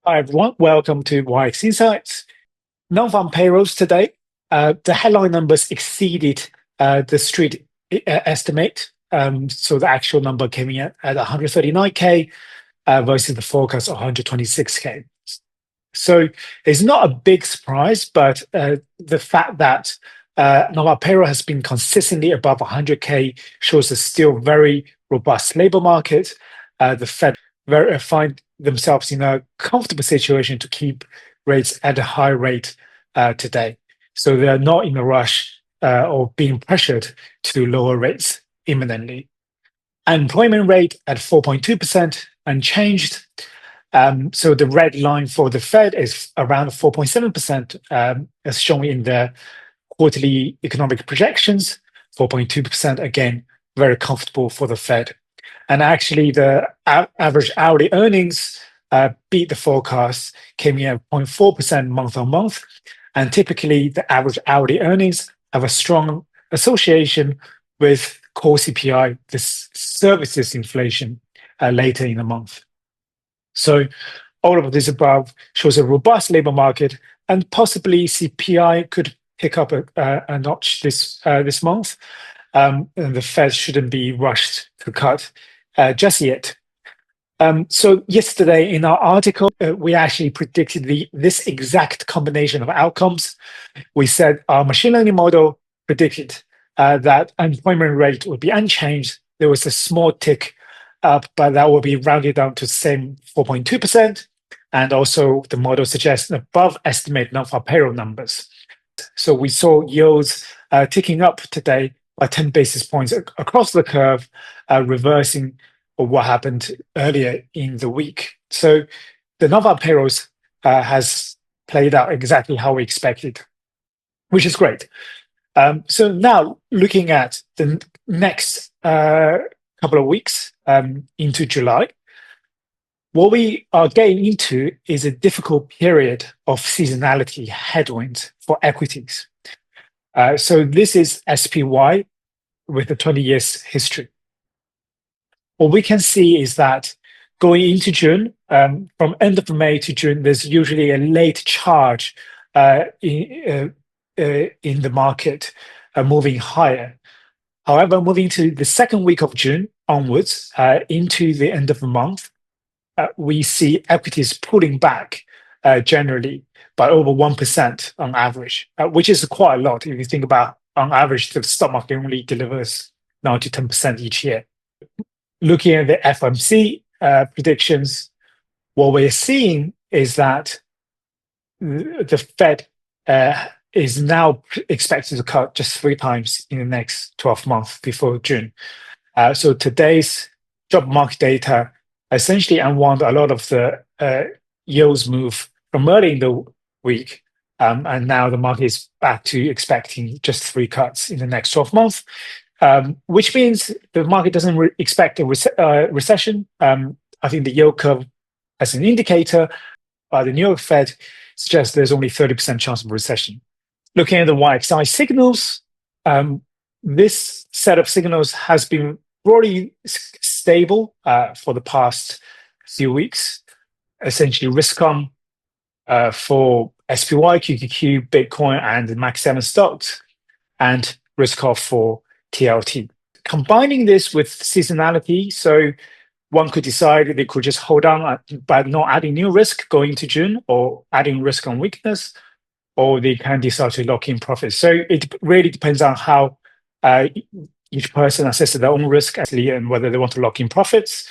Hi, everyone. Welcome to YXI Insights. Nonfarm payrolls today. The headline numbers exceeded the street estimate. So the actual number came in at 139K versus the forecast of 126K. So it's not a big surprise, but the fact that Nonfarm payroll has been consistently above 100K shows a still very robust labor market. The Fed find themselves in a comfortable situation to keep rates at a high rate today. So they're not in a rush or being pressured to lower rates imminently. Unemployment rate at 4.2%, unchanged. So the red line for the Fed is around 4.7%, as shown in the quarterly economic projections. 4.2%, again, very comfortable for the Fed. And actually, the average hourly earnings beat the forecast, came in at 0.4% month on month. And typically, the average hourly earnings have a strong association with core CPI, this services inflation, later in the month. So all of this above shows a robust labor market, and possibly CPI could pick up a notch this month. And the Fed shouldn't be rushed to cut just yet. So yesterday in our article, we actually predicted this exact combination of outcomes. We said our machine learning model predicted that unemployment rate would be unchanged. There was a small tick up, but that will be rounded down to the same 4.2%. And also the model suggests an above estimate Nonfarm payroll numbers. So we saw yields ticking up today by 10 basis points across the curve, reversing what happened earlier in the week. So the Nonfarm payrolls has played out exactly how we expected, which is great. So now looking at the next couple of weeks into July, what we are getting into is a difficult period of seasonality headwinds for equities. So this is SPY with a 20 years history. What we can see is that going into June, from end of May to June, there's usually a late charge in the market moving higher. However, moving to the second week of June onwards, into the end of the month, we see equities pulling back generally by over 1% on average, which is quite a lot. If you think about on average, the stock market only delivers 9 to 10% each year. Looking at the FOMC predictions, what we're seeing is that the Fed is now expected to cut just 3 times in the next 12 months before June. So today's job market data essentially unwound a lot of the yields move from early in the week. And now the market is back to expecting just 3 cuts in the next 12 months, which means the market doesn't expect a recession. I think the yield curve as an indicator by the New York Fed suggests there's only 30% chance of recession. Looking at the YXI signals, this set of signals has been broadly stable for the past few weeks. Essentially, risk on for SPY, QQQ, Bitcoin, and the Max 7 stocks, and risk off for TLT. Combining this with seasonality, so one could decide they could just hold on by not adding new risk going into June, or adding risk on weakness, or they can decide to lock in profits. So it really depends on how each person assesses their own risk actually and whether they want to lock in profits.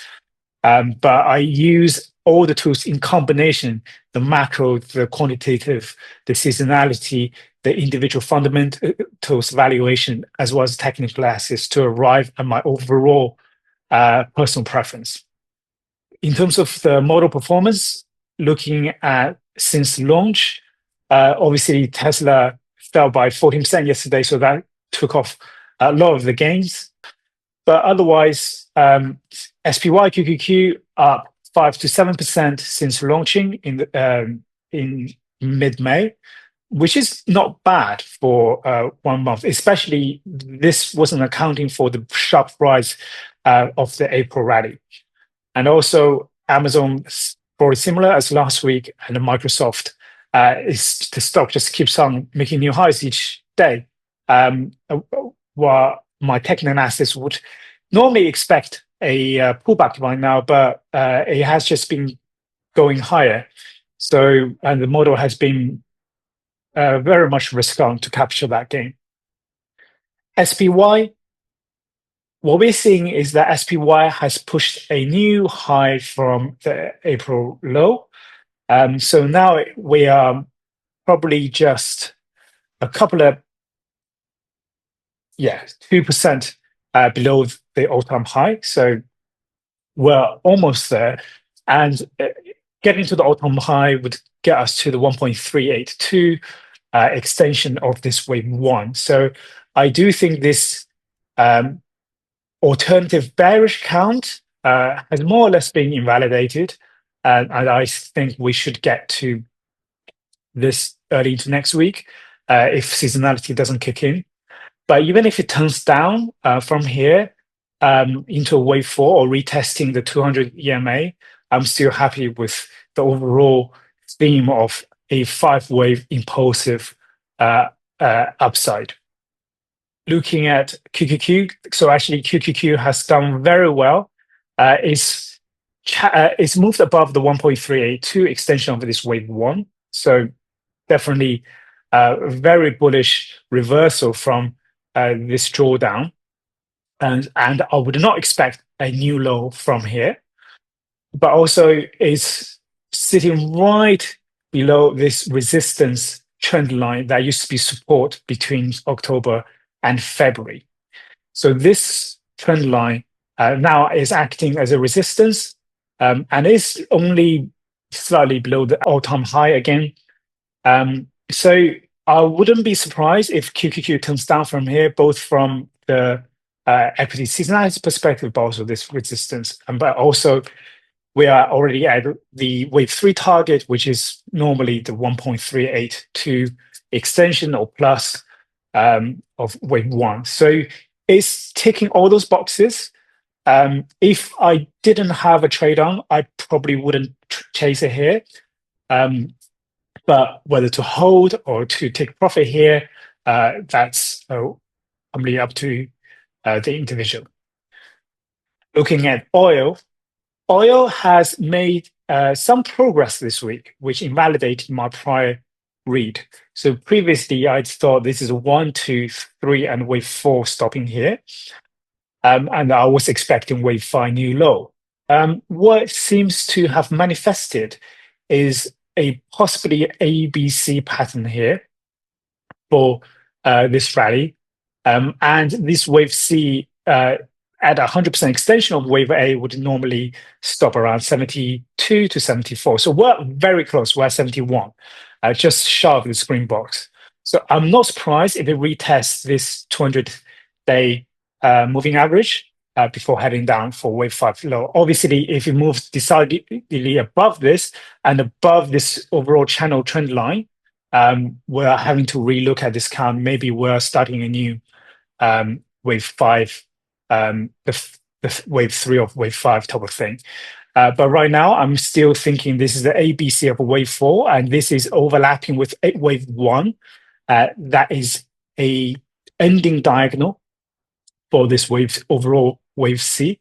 But I use all the tools in combination, the macro, the quantitative, the seasonality, the individual fundamentals valuation, as well as technical analysis to arrive at my overall personal preference. In terms of the model performance, looking at since launch, obviously Tesla fell by 14% yesterday, so that took off a lot of the gains. But otherwise, SPY, QQQ up 5 to 7% since launching in mid-May, which is not bad for 1 month. Especially, this wasn't accounting for the sharp rise of the April rally. And also, Amazon probably similar as last week, and Microsoft the stock just keeps on making new highs each day. While my technical analysis would normally expect a pullback right now, but it has just been going higher. So, and the model has been very much risk on to capture that gain. SPY, what we're seeing is that SPY has pushed a new high from the April low. So now we are probably just a couple of, 2% below the all-time high. So we're almost there. And getting to the all-time high would get us to the 1.382 extension of this wave one. So I do think this alternative bearish count has more or less been invalidated. And I think we should get to this early into next week if seasonality doesn't kick in. But even if it turns down from here into a wave four or retesting the 200 EMA, I'm still happy with the overall theme of a 5-wave impulsive upside. Looking at QQQ, so actually QQQ has done very well. It's moved above the 1.382 extension of this wave one. So definitely a very bullish reversal from this drawdown. And I would not expect a new low from here, but also is sitting right below this resistance trend line that used to be support between October and February. So this trend line now is acting as a resistance and is only slightly below the all-time high again. So I wouldn't be surprised if QQQ turns down from here, both from the equity seasonality perspective, but also this resistance. But also, we are already at the wave 3 target, which is normally the 1.382 extension or plus of wave 1. So it's ticking all those boxes. If I didn't have a trade on, I probably wouldn't chase it here. But whether to hold or to take profit here, that's probably up to the individual. Looking at oil, oil has made some progress this week, which invalidated my prior read. So previously, I thought this is a 1, 2, 3, and wave 4 stopping here. And I was expecting wave 5 new low. What seems to have manifested is a possibly ABC pattern here for this rally. And this wave C at 100% extension of wave A would normally stop around 72 to 74. So we're very close. We're at 71, just shy of the screen box. So I'm not surprised if it retests this 200-day moving average before heading down for wave 5 low. Obviously, if it moves decidedly above this and above this overall channel trend line, we're having to relook at this count. Maybe we're starting a new wave 5, the wave 3 of wave 5 type of thing. But right now, I'm still thinking this is the ABC of wave 4, and this is overlapping with wave 1. That is a ending diagonal for this wave overall wave C.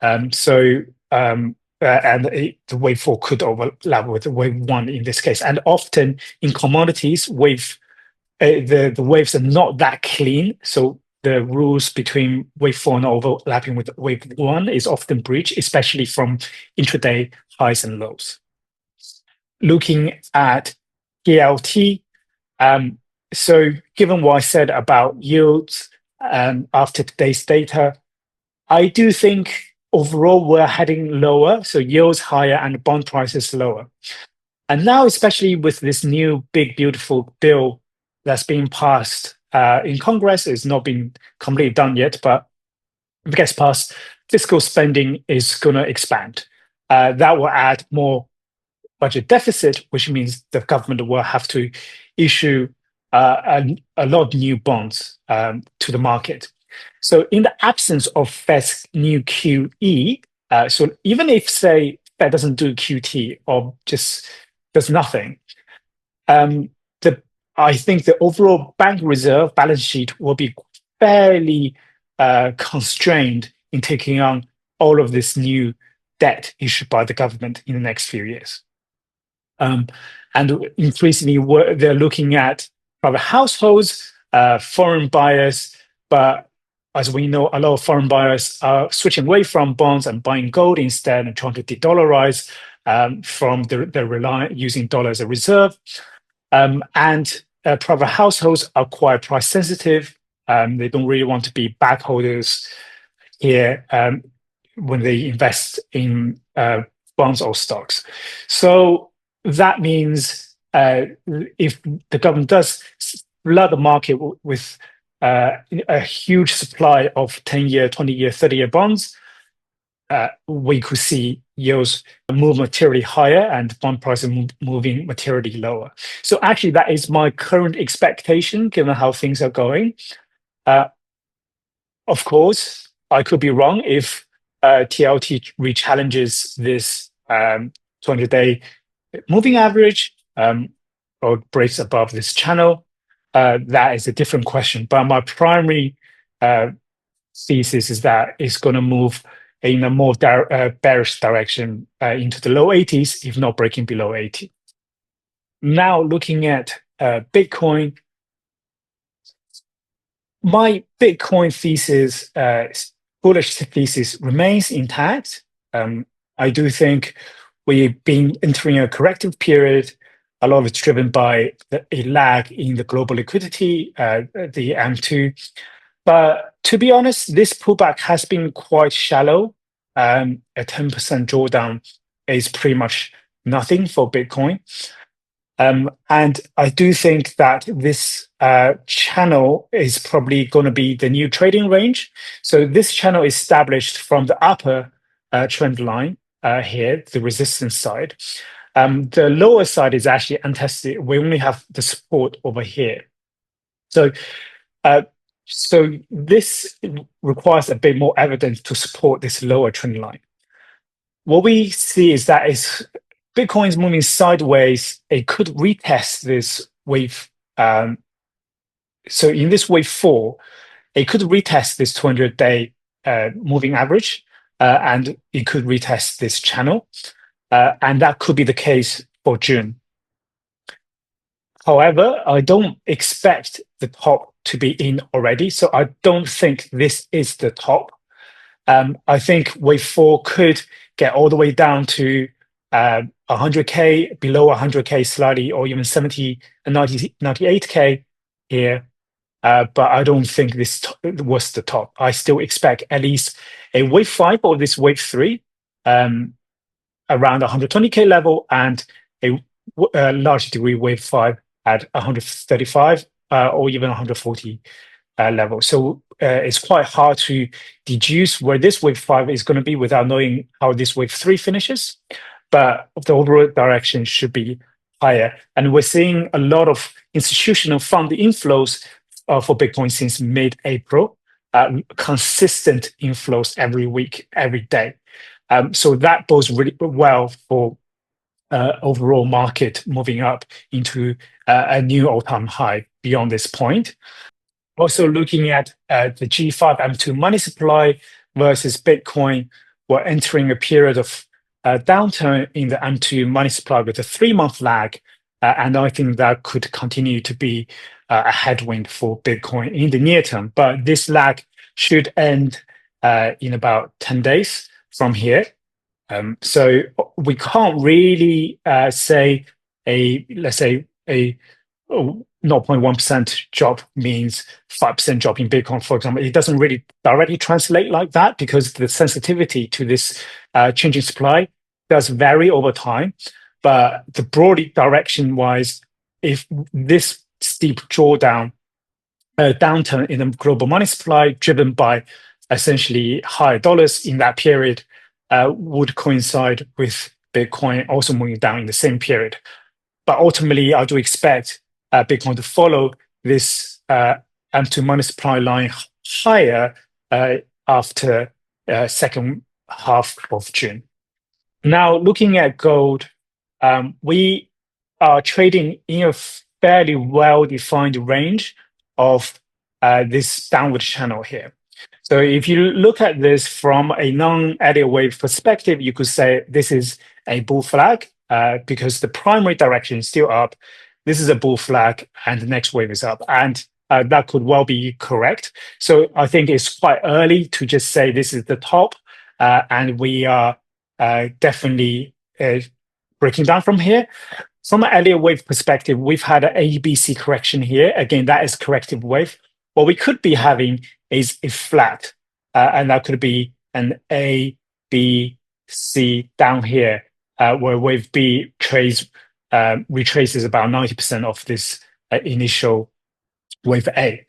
And the wave 4 could overlap with wave 1 in this case. And often in commodities, the waves are not that clean. So the rules between wave 4 and overlapping with wave 1 is often breached, especially from intraday highs and lows. Looking at PLT, so given what I said about yields after today's data, I do think overall we're heading lower, so yields higher and bond prices lower. And now, especially with this new big, beautiful bill that's being passed in Congress, it's not been completely done yet, but if it gets passed, fiscal spending is going to expand. That will add more budget deficit, which means the government will have to issue a lot of new bonds to the market. So in the absence of Fed's new QE, so even if, say, Fed doesn't do QT or just does nothing, um, the I think the overall bank reserve balance sheet will be fairly constrained in taking on all of this new debt issued by the government in the next few years. And increasingly, they're looking at private households, foreign buyers, but as we know, a lot of foreign buyers are switching away from bonds and buying gold instead and trying to de-dollarize from the using dollar as a reserve. And private households are quite price sensitive. They don't really want to be bag holders here when they invest in bonds or stocks. So that means if the government does flood the market with a huge supply of 10-year, 20-year, 30-year bonds, we could see yields move materially higher and bond prices moving materially lower. So actually, that is my current expectation, given how things are going. Of course, I could be wrong if TLT re-challenges this 200-day moving average or breaks above this channel. That is a different question. But my primary thesis is that it's going to move in a more bearish direction into the low 80s, if not breaking below 80. Now, looking at Bitcoin, my Bitcoin thesis, bullish thesis, remains intact. I do think we've been entering a corrective period. A lot of it's driven by a lag in the global liquidity, the M2. But to be honest, this pullback has been quite shallow. A 10% drawdown is pretty much nothing for Bitcoin. And I do think that this channel is probably going to be the new trading range. So this channel is established from the upper trend line here, the resistance side. The lower side is actually untested. We only have the support over here. So this requires a bit more evidence to support this lower trend line. What we see is that Bitcoin is moving sideways. It could retest this wave. So in this wave 4, it could retest this 200-day moving average, and it could retest this channel. And that could be the case for June. However, I don't expect the top to be in already. So I don't think this is the top. I think wave 4 could get all the way down to 100K, below 100K slightly, or even 70 and 98K here. But I don't think this was the top. I still expect at least a wave 5 or this wave 3 around 120K level, and a large degree wave 5 at 135 or even 140 level. So it's quite hard to deduce where this wave 5 is going to be without knowing how this wave 3 finishes. But the overall direction should be higher. And we're seeing a lot of institutional fund inflows for Bitcoin since mid-April, consistent inflows every week, every day. So that bodes really well for overall market moving up into a new all-time high beyond this point. Also looking at the G5 M2 money supply versus Bitcoin, we're entering a period of downturn in the M2 money supply with a 3-month lag. And I think that could continue to be a headwind for Bitcoin in the near term. But this lag should end in about 10 days from here. So we can't really say let's say a 0.1% drop means 5% drop in Bitcoin, for example. It doesn't really directly translate like that because the sensitivity to this changing supply does vary over time. But the broad direction-wise, if this steep downturn in the global money supply driven by essentially higher dollars in that period would coincide with Bitcoin also moving down in the same period. But ultimately, I do expect Bitcoin to follow this M2 money supply line higher after second half of June. Now, looking at gold, we are trading in a fairly well-defined range of this downward channel here. So if you look at this from a non-Elliott wave perspective, you could say this is a bull flag because the primary direction is still up. This is a bull flag, and the next wave is up, and that could well be correct. So I think it's quite early to just say this is the top, and we are definitely breaking down from here. From an Elliott wave perspective, we've had an ABC correction here. Again, that is corrective wave. What we could be having is a flat, and that could be an A, B, C down here, where wave B retraces about 90% of this initial wave A.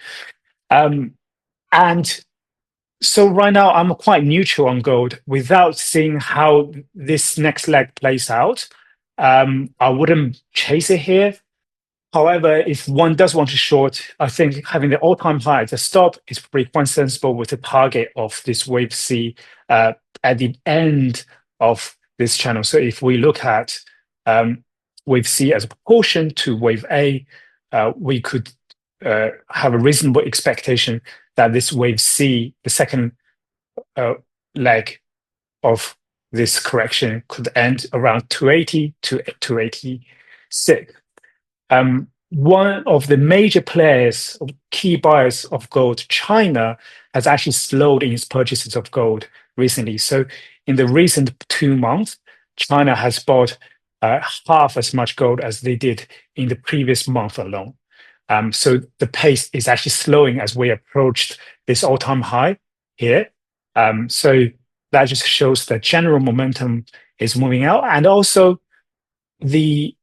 And so right now, I'm quite neutral on gold without seeing how this next leg plays out. I wouldn't chase it here. However, if one does want to short, I think having the all-time high at the stop is pretty quite sensible with the target of this wave C at the end of this channel. So if we look at wave C as a proportion to wave A, we could have a reasonable expectation that this wave C, the second leg of this correction, could end around 280 to 286. One of the major players, key buyers of gold, China, has actually slowed in its purchases of gold recently. So in the recent 2 months, China has bought half as much gold as they did in the previous month alone. So the pace is actually slowing as we approached this all-time high here. So that just shows that general momentum is moving out. And also the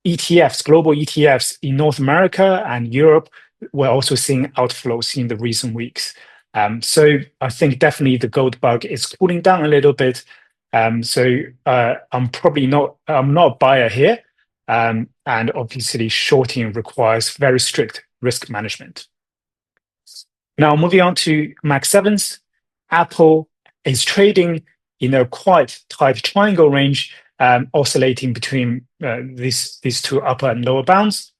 ETFs, global ETFs in North America and Europe, we're also seeing outflows in the recent weeks. So I think definitely the gold bug is cooling down a little bit. So I'm not a buyer here. And obviously shorting requires very strict risk management. Now moving on to Max 7s, Apple is trading in a quite tight triangle range, oscillating between these two upper and lower bounds.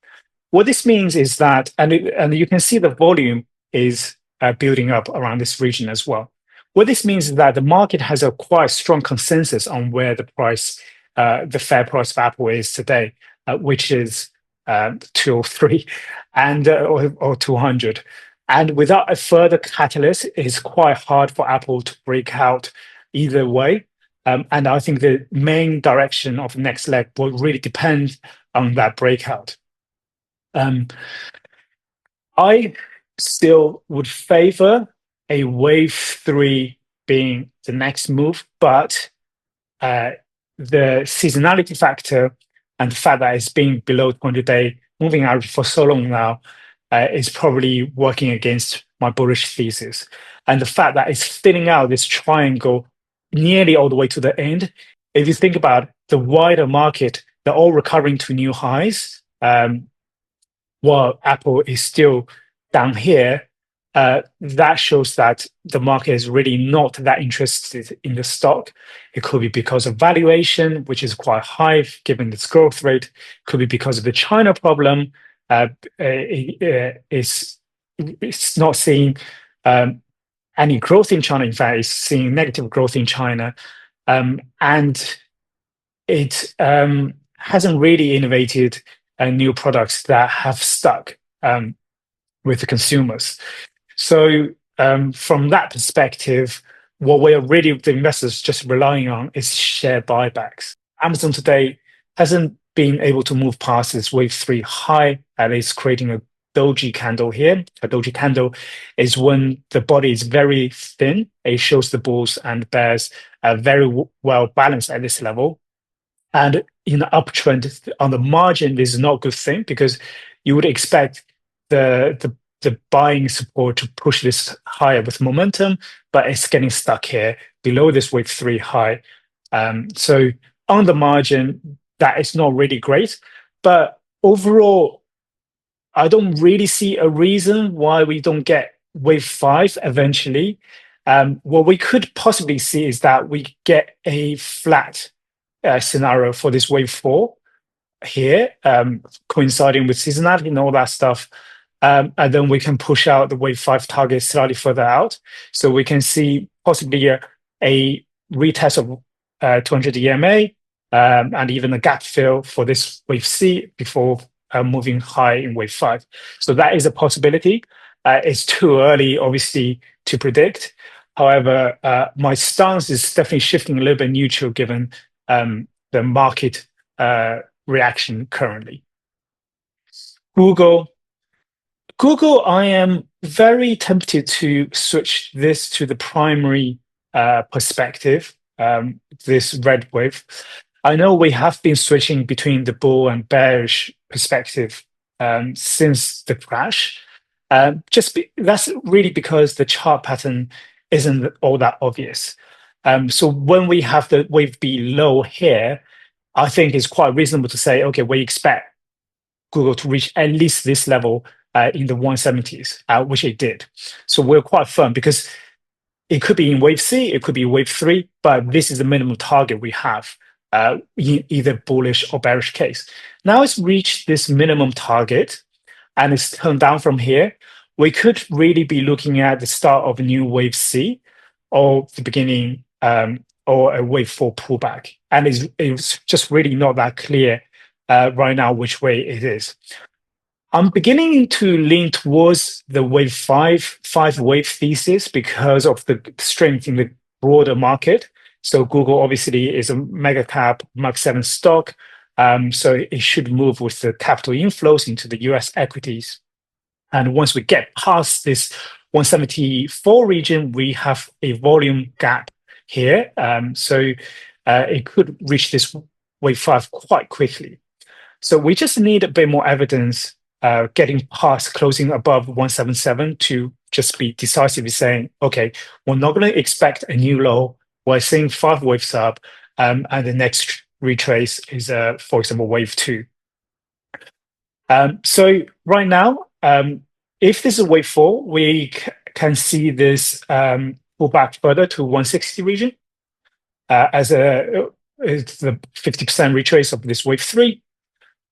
What this means is that, and you can see the volume is building up around this region as well. What this means is that the market has a quite strong consensus on where the price, the fair price of Apple is today, which is 203 and or 200. And without a further catalyst, it's quite hard for Apple to break out either way. And I think the main direction of the next leg will really depend on that breakout. I still would favor a wave 3 being the next move, but the seasonality factor and the fact that it's been below 200-day moving average for so long now is probably working against my bullish thesis. And the fact that it's filling out this triangle nearly all the way to the end. If you think about the wider market, they're all recovering to new highs, while Apple is still down here. That shows that the market is really not that interested in the stock. It could be because of valuation, which is quite high given its growth rate. It could be because of the China problem. It's not seeing any growth in China. In fact, it's seeing negative growth in China. And it hasn't really innovated new products that have stuck with the consumers. So from that perspective, what we're really, the investors just relying on is share buybacks. Amazon today hasn't been able to move past this wave 3 high, and it's creating a doji candle here. A doji candle is when the body is very thin. It shows the bulls and bears are very well balanced at this level. And in the uptrend on the margin, this is not a good thing because you would expect the buying support to push this higher with momentum, but it's getting stuck here below this wave 3 high. So on the margin, that is not really great. But overall, I don't really see a reason why we don't get wave 5 eventually. What we could possibly see is that we get a flat scenario for this wave 4 here, coinciding with seasonality and all that stuff. And then we can push out the wave 5 target slightly further out. So we can see possibly a retest of 200 EMA and even a gap fill for this wave C before moving high in wave 5. So that is a possibility. It's too early, obviously, to predict. However, my stance is definitely shifting a little bit neutral given the market reaction currently. Google, I am very tempted to switch this to the primary perspective, this red wave. I know we have been switching between the bull and bearish perspective since the crash. That's really because the chart pattern isn't all that obvious. So when we have the wave B low here, I think it's quite reasonable to say, okay, we expect Google to reach at least this level in the 170s, which it did. So we're quite firm because it could be in wave C, it could be wave 3, but this is the minimum target we have in either bullish or bearish case. Now it's reached this minimum target and it's turned down from here. We could really be looking at the start of a new wave C or the beginning or a wave 4 pullback. And it's just really not that clear right now which way it is. I'm beginning to lean towards the wave 5 wave thesis because of the strength in the broader market. So Google obviously is a mega cap Mark 7 stock. So it should move with the capital inflows into the US equities. And once we get past this 174 region, we have a volume gap here. So it could reach this wave 5 quite quickly. So we just need a bit more evidence getting past closing above 177 to just be decisively saying, okay, we're not going to expect a new low. We're seeing 5 waves up, and the next retrace is, for example, wave 2. So right now, if this is wave 4, we can see this pull back further to 160 region as it's the 50% retrace of this wave 3.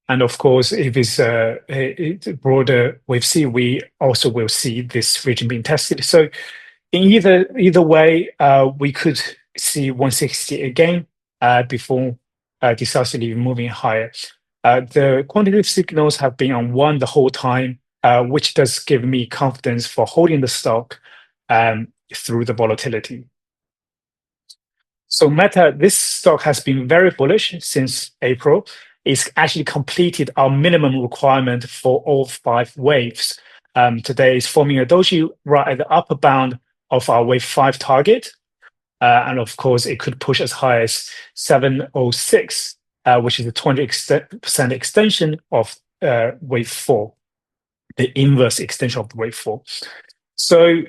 And of course, if it's a broader wave C, we also will see this region being tested. So in either way, we could see 160 again before decisively moving higher. The quantitative signals have been on 1 the whole time, which does give me confidence for holding the stock through the volatility. So Meta, this stock has been very bullish since April. It's actually completed our minimum requirement for all 5 waves. Today is forming a doji right at the upper bound of our wave 5 target. And of course, it could push as high as 706, which is a 20% extension of wave 4, the inverse extension of the wave 4. So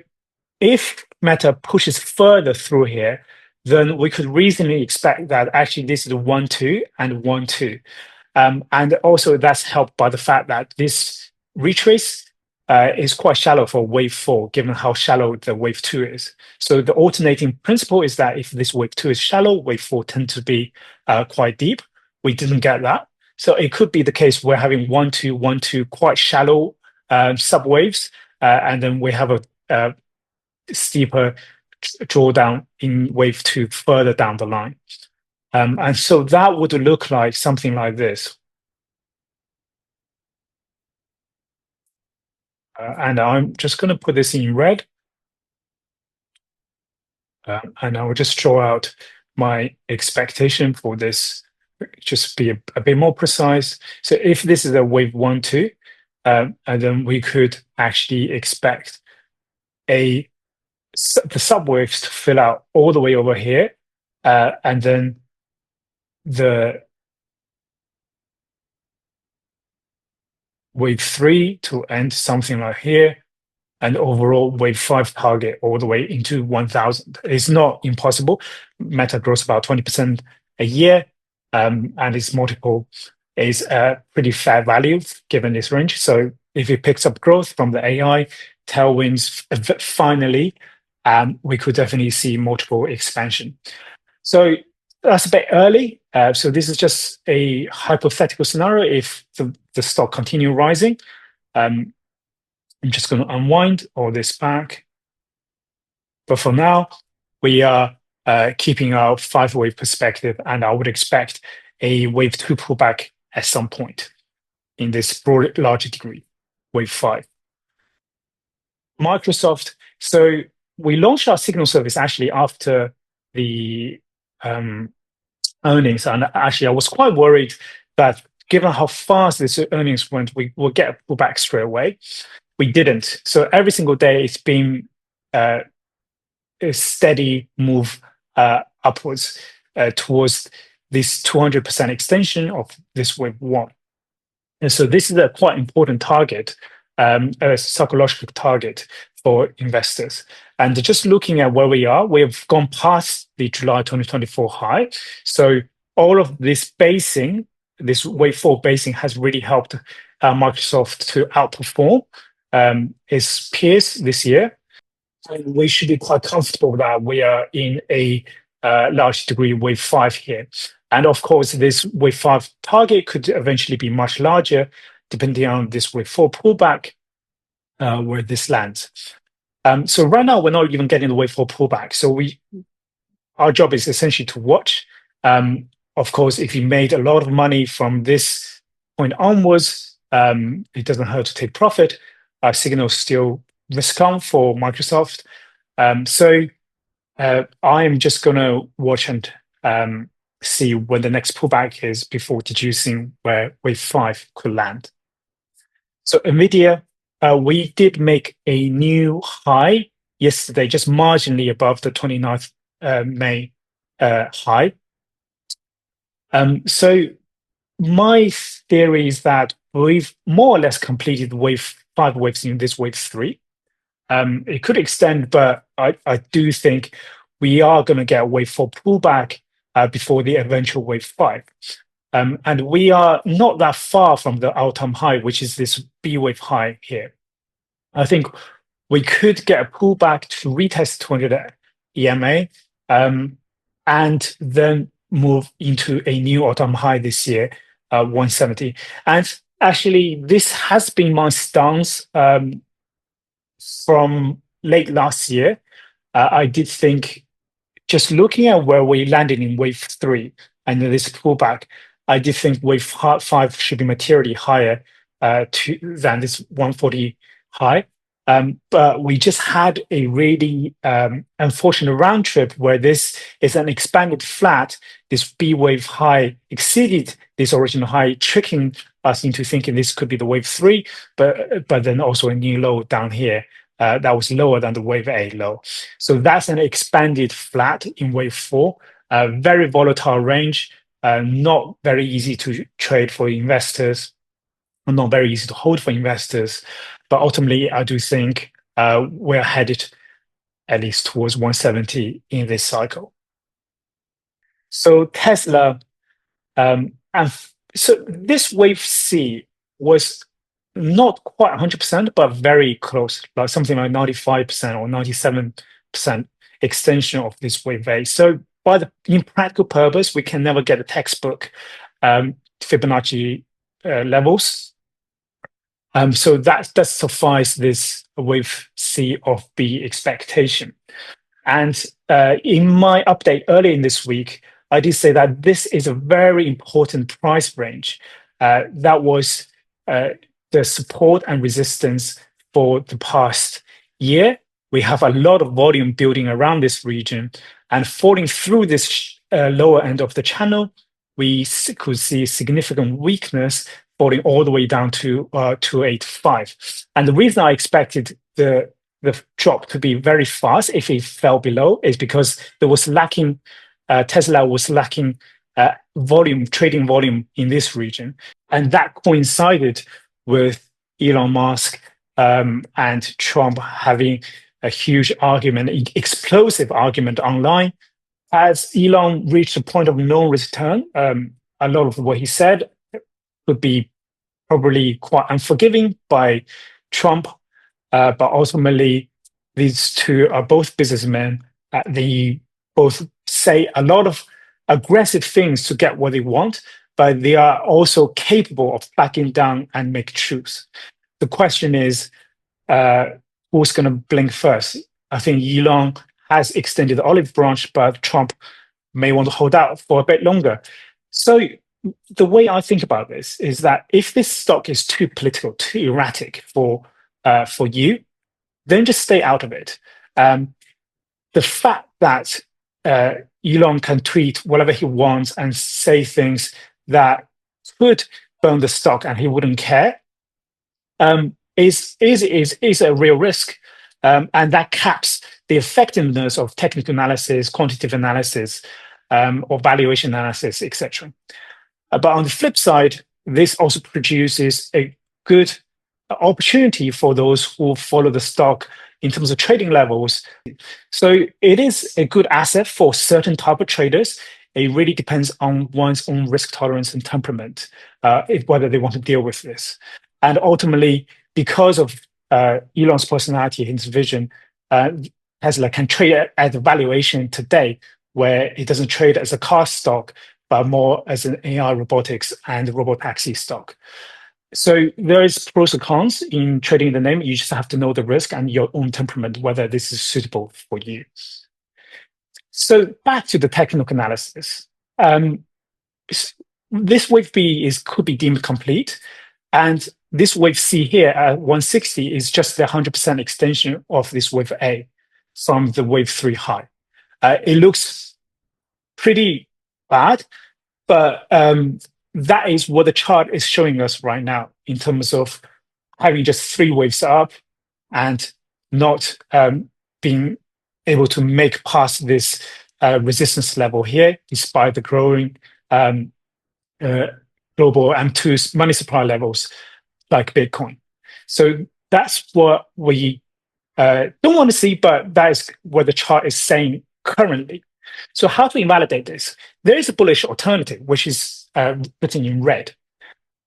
if Meta pushes further through here, then we could reasonably expect that actually this is 1-2 and 1-2. And also that's helped by the fact that this retrace is quite shallow for wave 4, given how shallow the wave 2 is. So the alternating principle is that if this wave 2 is shallow, wave 4 tends to be quite deep. We didn't get that. So it could be the case we're having 1-2, 1-2, quite shallow subwaves, and then we have a steeper drawdown in wave 2 further down the line. And so that would look like something like this. And I'm just going to put this in red. And I will just draw out my expectation for this, just be a bit more precise. So if this is a wave 1-2, and then we could actually expect the subwaves to fill out all the way over here, and then the wave 3 to end something like here, and overall wave 5 target all the way into 1000. It's not impossible. Meta grows about 20% a year, and its multiple is a pretty fair value given this range. So if it picks up growth from the AI tailwinds finally, we could definitely see multiple expansion. So that's a bit early. So this is just a hypothetical scenario. If the stock continue rising, I'm just going to unwind all this back. But for now, we are keeping our 5-wave perspective, and I would expect a wave 2 pullback at some point in this broad, larger degree, wave 5. Microsoft. So we launched our signal service actually after the earnings, and actually I was quite worried that given how fast this earnings went, we will get a pullback straight away. We didn't. So every single day it's been a steady move upwards towards this 200% extension of this wave 1. And so this is a quite important target, a psychological target for investors. And just looking at where we are, we have gone past the July 2024 high. So all of this basing, this wave 4 basing, has really helped Microsoft to outperform its peers this year. And we should be quite comfortable that we are in a large degree wave 5 here. And of course, this wave 5 target could eventually be much larger, depending on this wave 4 pullback, where this lands. So right now, we're not even getting the wave 4 pullback. So our job is essentially to watch. Of course, if you made a lot of money from this point onwards, it doesn't hurt to take profit. Signals still risk on for Microsoft. So I am just going to watch and see when the next pullback is before deducing where wave 5 could land. So NVIDIA, we did make a new high yesterday, just marginally above the 29th May high. So my theory is that we've more or less completed wave 5 waves in this wave 3. It could extend, but I do think we are going to get a wave 4 pullback before the eventual wave 5. And we are not that far from the all-time high, which is this B wave high here. I think we could get a pullback to retest 200 EMA and then move into a new all-time high this year, 170. And actually, this has been my stance from late last year. I did think, just looking at where we landed in wave 3 and this pullback, I did think wave 5 should be materially higher than this 140 high. But we just had a really unfortunate round trip where this is an expanded flat. This B wave high exceeded this original high, tricking us into thinking this could be the wave 3, but then also a new low down here. That was lower than the wave A low. So that's an expanded flat in wave 4, very volatile range, not very easy to trade for investors, not very easy to hold for investors. But ultimately, I do think we're headed at least towards 170 in this cycle. So Tesla, and so this wave C was not quite 100%, but very close, like something like 95% or 97% extension of this wave A. So in practical purpose, we can never get a textbook Fibonacci levels. So that does suffice this wave C of B expectation. And in my update earlier in this week, I did say that this is a very important price range. That was the support and resistance for the past year. We have a lot of volume building around this region, and falling through this lower end of the channel, we could see significant weakness falling all the way down to 285. And the reason I expected the drop to be very fast if it fell below is because there was lacking, Tesla was lacking trading volume in this region. And that coincided with Elon Musk and Trump having a huge argument, explosive argument online. As Elon reached a point of no return, a lot of what he said would be probably quite unforgiving by Trump, but ultimately these two are both businessmen. They both say a lot of aggressive things to get what they want, but they are also capable of backing down and make truth. The question is, who's going to blink first? I think Elon has extended the olive branch, but Trump may want to hold out for a bit longer. So the way I think about this is that if this stock is too political, too erratic for you, then just stay out of it. The fact that Elon can tweet whatever he wants and say things that could burn the stock and he wouldn't care is a real risk, and that caps the effectiveness of technical analysis, quantitative analysis, or valuation analysis, etc. But on the flip side, this also produces a good opportunity for those who follow the stock in terms of trading levels. So it is a good asset for certain type of traders. It really depends on one's own risk tolerance and temperament, whether they want to deal with this. And ultimately, because of Elon's personality, his vision, Tesla can trade at the valuation today where it doesn't trade as a car stock, but more as an AI, robotics, and robotaxi stock. So there is pros and cons in trading the name. You just have to know the risk and your own temperament, whether this is suitable for you. So back to the technical analysis. This wave B could be deemed complete. And this wave C here at 160 is just the 100% extension of this wave A from the wave 3 high. It looks pretty bad, but that is what the chart is showing us right now in terms of having just 3 waves up and not being able to make past this resistance level here, despite the growing global M2 money supply levels like Bitcoin. So that's what we don't want to see, but that is what the chart is saying currently. So how to invalidate this? There is a bullish alternative, which is written in red.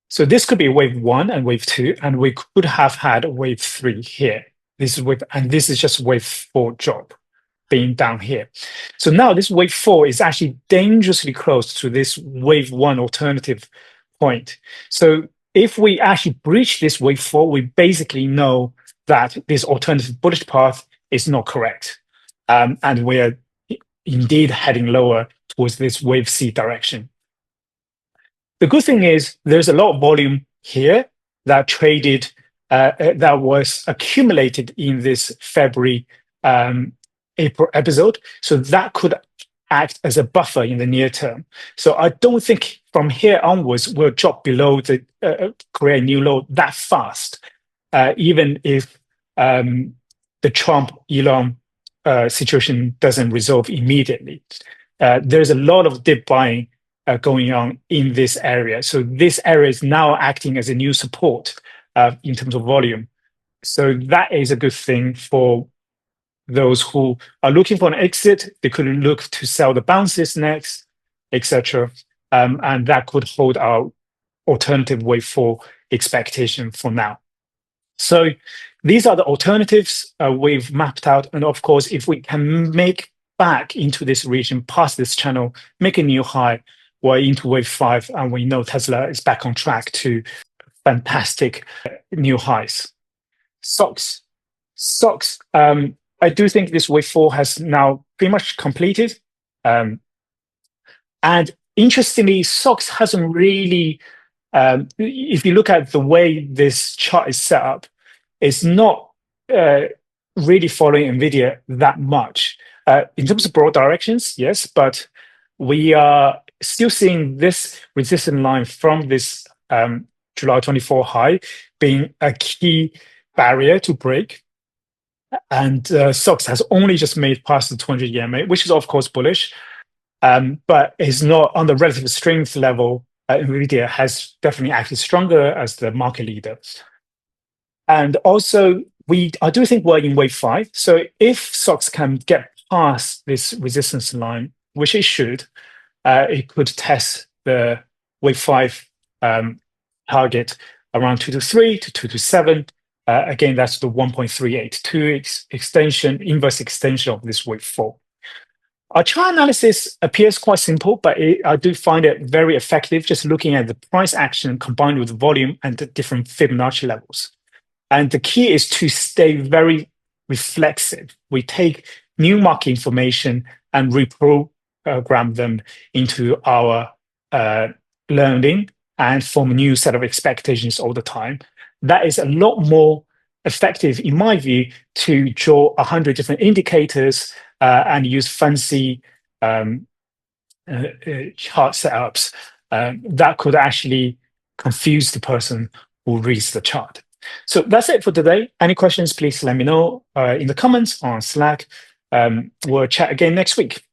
So this could be wave 1 and wave 2, and we could have had wave 3 here. This is just wave 4 job being down here. So now this wave 4 is actually dangerously close to this wave 1 alternative point. So if we actually breach this wave 4, we basically know that this alternative bullish path is not correct. And we're indeed heading lower towards this wave C direction. The good thing is there's a lot of volume here that traded, that was accumulated in this February, April episode. So that could act as a buffer in the near term. So I don't think from here onwards we'll drop below the create a new low that fast, even if the Trump-Elon situation doesn't resolve immediately. There's a lot of dip buying going on in this area. So this area is now acting as a new support in terms of volume. So that is a good thing for those who are looking for an exit. They could look to sell the bounces next, etc. And that could hold our alternative wave 4 expectation for now. So these are the alternatives we've mapped out. And of course, if we can make back into this region, past this channel, make a new high, we're into wave 5, and we know Tesla is back on track to fantastic new highs. SOXX. I do think this wave 4 has now pretty much completed. And interestingly, SOXX hasn't really, if you look at the way this chart is set up, it's not really following NVIDIA that much. In terms of broad directions, yes, but we are still seeing this resistance line from this July 24 high being a key barrier to break. And SOXX has only just made past the 200 EMA, which is of course bullish, but is not on the relative strength level. NVIDIA has definitely acted stronger as the market leader. And also, I do think we're in wave 5. So if SOXX can get past this resistance line, which it should, it could test the wave 5 target around 223 to 227. Again, that's the 1.38, 2 extension, inverse extension of this wave 4. Our chart analysis appears quite simple, but I do find it very effective just looking at the price action combined with the volume and the different Fibonacci levels. And the key is to stay very reflexive. We take new market information and reprogram them into our learning and form a new set of expectations all the time. That is a lot more effective, in my view, to draw 100 different indicators and use fancy chart setups that could actually confuse the person who reads the chart. So that's it for today. Any questions, please let me know in the comments on Slack. We'll chat again next week.